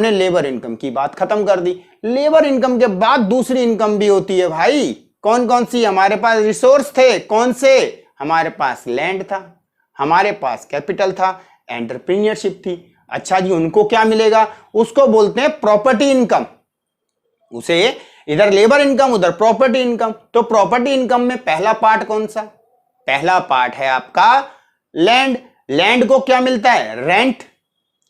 आपने labour income की बात खत्म कर दी। लेबर इनकम के बाद दूसरी इनकम भी होती है भाई। कौन कौन सी? हमारे पास रिसोर्स थे, कौन से? हमारे पास लैंड था, हमारे पास कैपिटल था, एंटरप्रेन्योरशिप थी। अच्छा जी, उनको क्या मिलेगा? उसको बोलते हैं प्रॉपर्टी इनकम। उसे इधर लेबर इनकम, उधर प्रॉपर्टी इनकम। तो प्रॉपर्टी इनकम में पहला पार्ट कौन सा? पहला पार्ट है आपका लैंड। लैंड को क्या मिलता है? रेंट।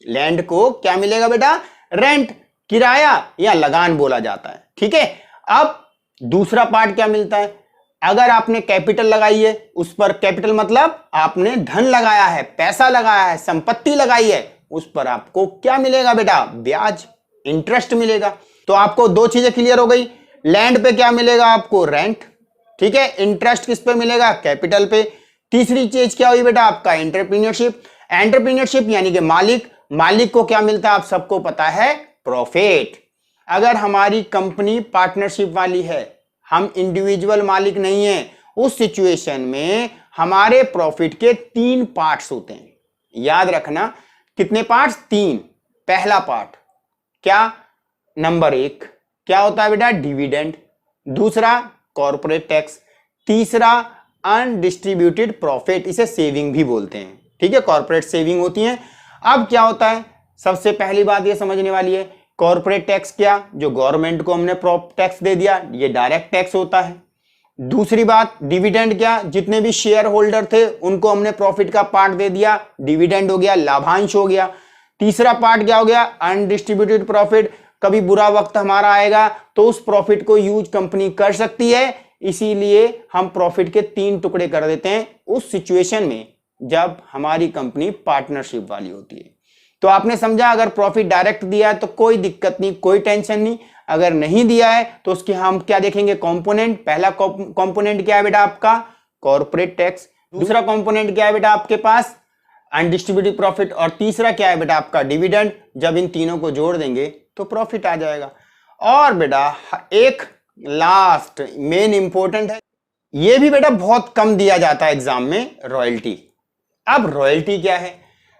लैंड को क्या मिलेगा बेटा? रेंट, किराया या लगान बोला जाता है। ठीक है। अब दूसरा पार्ट क्या मिलता है? अगर आपने कैपिटल लगाई है, उस पर, कैपिटल मतलब आपने धन लगाया है, पैसा लगाया है, संपत्ति लगाई है, उस पर आपको क्या मिलेगा बेटा? ब्याज, इंटरेस्ट मिलेगा। तो आपको दो चीजें क्लियर हो गई। लैंड पे क्या मिलेगा आपको? रेंट। ठीक है। इंटरेस्ट किस पे मिलेगा? कैपिटल पे। तीसरी चीज क्या हुई बेटा? आपका एंटरप्रेन्योरशिप। एंटरप्रेन्योरशिप यानी कि मालिक। मालिक को क्या मिलता है? आप सबको पता है, प्रॉफिट। अगर हमारी कंपनी पार्टनरशिप वाली है, हम इंडिविजुअल मालिक नहीं है, उस सिचुएशन में हमारे प्रॉफिट के 3 पार्ट्स होते हैं। याद रखना, कितने पार्ट्स? 3। पहला पार्ट क्या? नंबर 1 क्या होता है बेटा? डिविडेंड। दूसरा कॉर्पोरेट टैक्स। तीसरा अनडिस्ट्रीब्यूटेड प्रॉफिट, इसे सेविंग भी बोलते हैं। ठीक है, कॉर्पोरेट सेविंग होती है। अब क्या होता है? सबसे पहली बात ये समझने वाली है, कॉर्पोरेट टैक्स क्या? जो गवर्नमेंट को हमने टैक्स दे दिया, ये डायरेक्ट टैक्स होता है। दूसरी बात डिविडेंड क्या? जितने भी शेयर होल्डर थे उनको हमने प्रॉफिट का पार्ट दे दिया, डिविडेंड हो गया, लाभांश हो गया। तीसरा पार्ट क्या हो गया? Undistributed profit. कभी बुरा वक्त हमारा आएगा तो उस प्रॉफिट को यूज कंपनी कर सकती है, इसीलिए हम प्रॉफिट के 3 टुकड़े कर देते हैं उस सिचुएशन में जब हमारी कंपनी पार्टनरशिप वाली होती है। तो आपने समझा, अगर प्रॉफिट डायरेक्ट दिया है तो कोई दिक्कत नहीं, कोई टेंशन नहीं। अगर नहीं दिया है तो उसके हम क्या देखेंगे? कंपोनेंट। पहला कंपोनेंट क्या है बेटा आपका? Corporate tax. दूसरा कंपोनेंट क्या है बेटा आपके पास? Undistributed profit. और तीसरा क्या है बेटा आपका? डिविडेंड। जब इन तीनों को जोड़ देंगे तो प्रॉफिट आ जाएगा। और बेटा एक लास्ट मेन इंपॉर्टेंट है, ये भी बेटा बहुत कम दिया जाता है एग्जाम में, रॉयल्टी। अब रॉयल्टी क्या है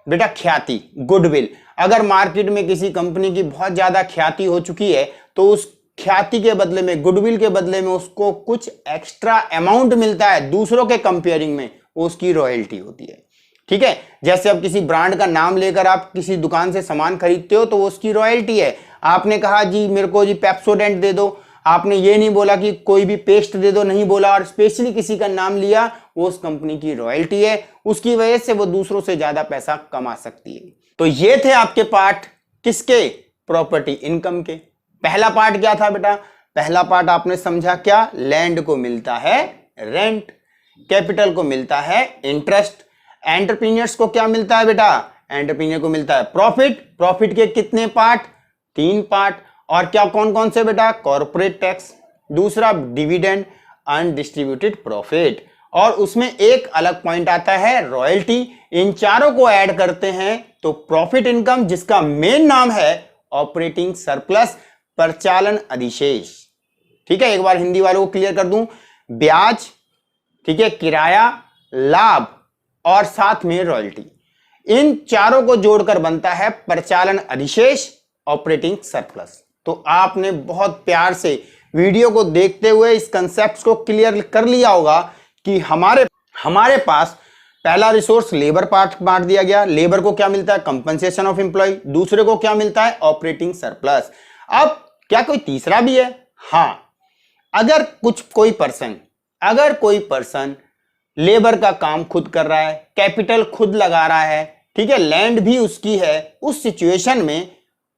बेटा? ख्याति, गुडविल। अगर मार्केट में किसी कंपनी की बहुत ज्यादा ख्याति हो चुकी है तो उस ख्याति के बदले में, गुडविल के बदले में उसको कुछ एक्स्ट्रा अमाउंट मिलता है दूसरों के कंपेयरिंग में, वो उसकी रॉयल्टी होती है। ठीक है। जैसे अब किसी ब्रांड का नाम लेकर आप किसी दुकान से सामान खरीदते हो तो वो उसकी रॉयल्टी है। आपने कहा जी मेरे को जी पेप्सोडेंट दे दो, आपने ये नहीं बोला कि कोई भी पेस्ट दे दो, नहीं बोला, और स्पेशली किसी का नाम लिया, वो उस कंपनी की रॉयल्टी है। उसकी वजह से वो दूसरों से ज्यादा पैसा कमा सकती है। तो ये थे आपके पार्ट, किसके? प्रॉपर्टी इनकम के। पहला पार्ट क्या था बेटा? पहला पार्ट आपने समझा क्या? लैंड को मिलता है रेंट, कैपिटल को मिलता है इंटरेस्ट, एंटरप्रेन्योर्स को क्या मिलता है बेटा? एंटरप्रेन्योर को मिलता है प्रॉफिट। प्रॉफिट के कितने पार्ट? 3 पार्ट। और क्या, कौन कौन से बेटा? कॉर्पोरेट टैक्स, दूसरा डिविडेंड, अनडिस्ट्रीब्यूटेड प्रॉफिट, और उसमें एक अलग पॉइंट आता है रॉयल्टी। इन चारों को ऐड करते हैं तो प्रॉफिट इनकम, जिसका मेन नाम है ऑपरेटिंग सरप्लस, परिचालन अधिशेष। ठीक है, एक बार हिंदी वालों को क्लियर कर दूं, ब्याज, ठीक है, किराया, लाभ और साथ में रॉयल्टी, इन चारों को जोड़कर बनता है परिचालन अधिशेष, ऑपरेटिंग सरप्लस। तो आपने बहुत प्यार से वीडियो को देखते हुए इस कंसेप्ट को क्लियर कर लिया होगा कि हमारे पास पहला रिसोर्स लेबर पार्ट बांट दिया गया। लेबर को क्या मिलता है? Compensation of employ. दूसरे को क्या मिलता है? Operating surplus. अब क्या कोई तीसरा भी है? हां, अगर कोई पर्सन लेबर का काम खुद कर रहा है, कैपिटल खुद लगा रहा है, ठीक है, लैंड भी उसकी है, उस सिचुएशन में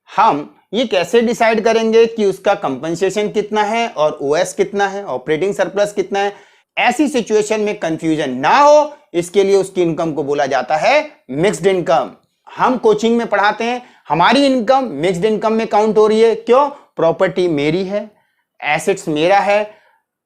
हम ये कैसे डिसाइड करेंगे कि उसका कंपनसेशन कितना है और ओएस कितना है, ऑपरेटिंग सरप्लस कितना है? ऐसी सिचुएशन में कंफ्यूजन ना हो, इसके लिए उसकी इनकम को बोला जाता है मिक्स्ड इनकम। हम कोचिंग में पढ़ाते हैं, हमारी इनकम मिक्स्ड इनकम में काउंट हो रही है। क्यों? प्रॉपर्टी मेरी है, एसेट्स मेरा है,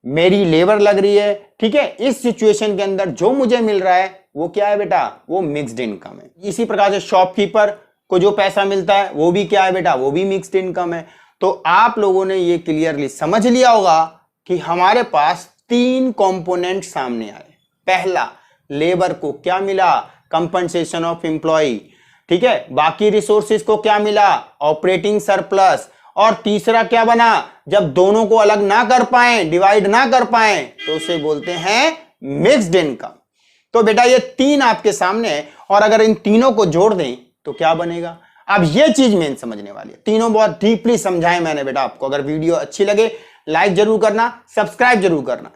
मेरी लेबर लग रही है, ठीक है। इस सिचुएशन के अंदर जो मुझे मिल रहा है वो क्या है बेटा? वो मिक्स्ड इनकम है। इसी प्रकार से शॉपकीपर को जो पैसा मिलता है वो भी क्या है बेटा? वो भी मिक्स्ड इनकम है। तो आप लोगों ने ये क्लियरली समझ लिया होगा कि हमारे पास 3 कंपोनेंट सामने आए। पहला, लेबर को क्या मिला? Compensation of employ. ठीक है, बाकी रिसोर्सेज को क्या मिला, ऑपरेटिंग सरप्लस। और तीसरा क्या बना, जब दोनों को अलग ना कर पाए, डिवाइड ना कर पाए, तो उसे बोलते हैं मिक्स्ड इनकम। तो बेटा ये तीन आपके सामने है, और अगर इन तीनों को जोड़ दें तो क्या बनेगा। अब ये चीज मेन समझने वाली है, तीनों बहुत डीपली समझाए मैंने बेटा आपको। अगर वीडियो अच्छी लगे लाइक जरूर करना, सब्सक्राइब जरूर करना।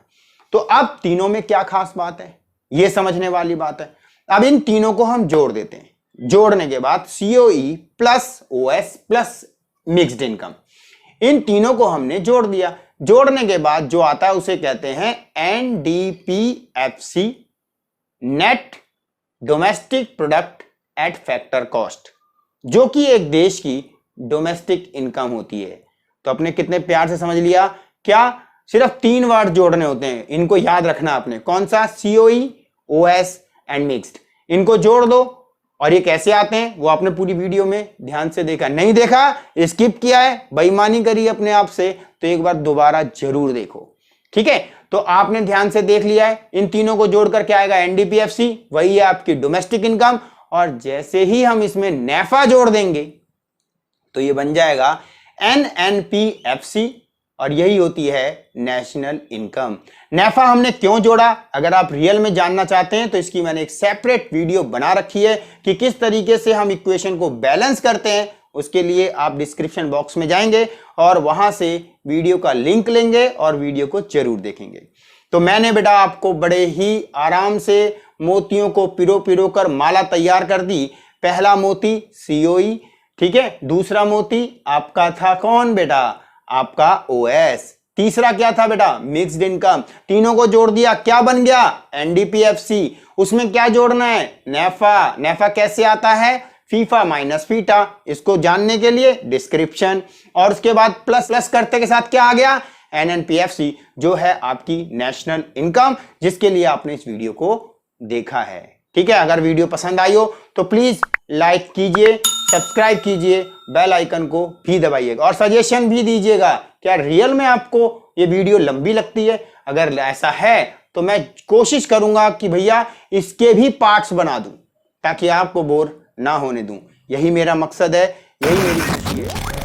तो अब तीनों में क्या खास बात है, ये समझने वाली बात है। अब इन तीनों को हम जोड़ देते हैं, जोड़ने के बाद COE plus OS plus mixed income, इन तीनों को हमने जोड़ दिया। जोड़ने के बाद जो आता है उसे कहते हैं NDPFC, net domestic product at factor cost, जो कि एक देश की डोमेस्टिक इनकम होती है। तो आपने कितने प्यार से समझ लिया, क्या सिर्फ 3 वर्ड जोड़ने होते हैं, इनको याद रखना आपने, कौन सा, सीओई, ओएस एंड मिक्स्ड। इनको जोड़ दो, और ये कैसे आते हैं वो आपने पूरी वीडियो में ध्यान से देखा, नहीं देखा, स्किप किया है, बेईमानी करी अपने आप से, तो एक बार दोबारा जरूर देखो, ठीक है। तो आपने ध्यान से देख लिया है, इन तीनों को जोड़कर क्या आएगा, एनडीपीएफसी, वही है आपकी डोमेस्टिक इनकम। और जैसे ही हम इसमें नेफा जोड़ देंगे तो ये बन जाएगा एनएनपीएफसी, और यही होती है नेशनल इनकम। नेफा हमने क्यों जोड़ा, अगर आप रियल में जानना चाहते हैं तो इसकी मैंने एक सेपरेट वीडियो बना रखी है कि किस तरीके से हम इक्वेशन को बैलेंस करते हैं। उसके लिए आप डिस्क्रिप्शन बॉक्स में जाएंगे और वहां से वीडियो का लिंक लेंगे और वीडियो को जरूर देखेंगे। तो मैंने बेटा आपको बड़े ही आराम से मोतियों को पिरो पिरो कर माला तैयार कर दी। पहला मोती सीओई, ठीक है, दूसरा मोती आपका था कौन बेटा, आपका ओएस, तीसरा क्या था बेटा, मिक्स्ड इनकम। तीनों को जोड़ दिया, क्या बन गया, एनडीपीएफसी। उसमें क्या जोड़ना है, नेफा। नेफा कैसे आता है, फीफा माइनस फीटा। इसको जानने के लिए डिस्क्रिप्शन, और उसके बाद प्लस प्लस करते के साथ क्या आ गया, एनएनपीएफसी, जो है आपकी नेशनल इनकम, जिसके लिए आपने इस वीडियो को देखा है, ठीक है। अगर वीडियो पसंद आई हो तो प्लीज लाइक कीजिए, सब्सक्राइब कीजिए, बेल आइकन को भी दबाइएगा, और सजेशन भी दीजिएगा, क्या रियल में आपको ये वीडियो लंबी लगती है। अगर ऐसा है तो मैं कोशिश करूंगा कि भैया इसके भी पार्ट्स बना दूं, ताकि आपको बोर ना होने दूं। यही मेरा मकसद है, यही मेरी खुशी है।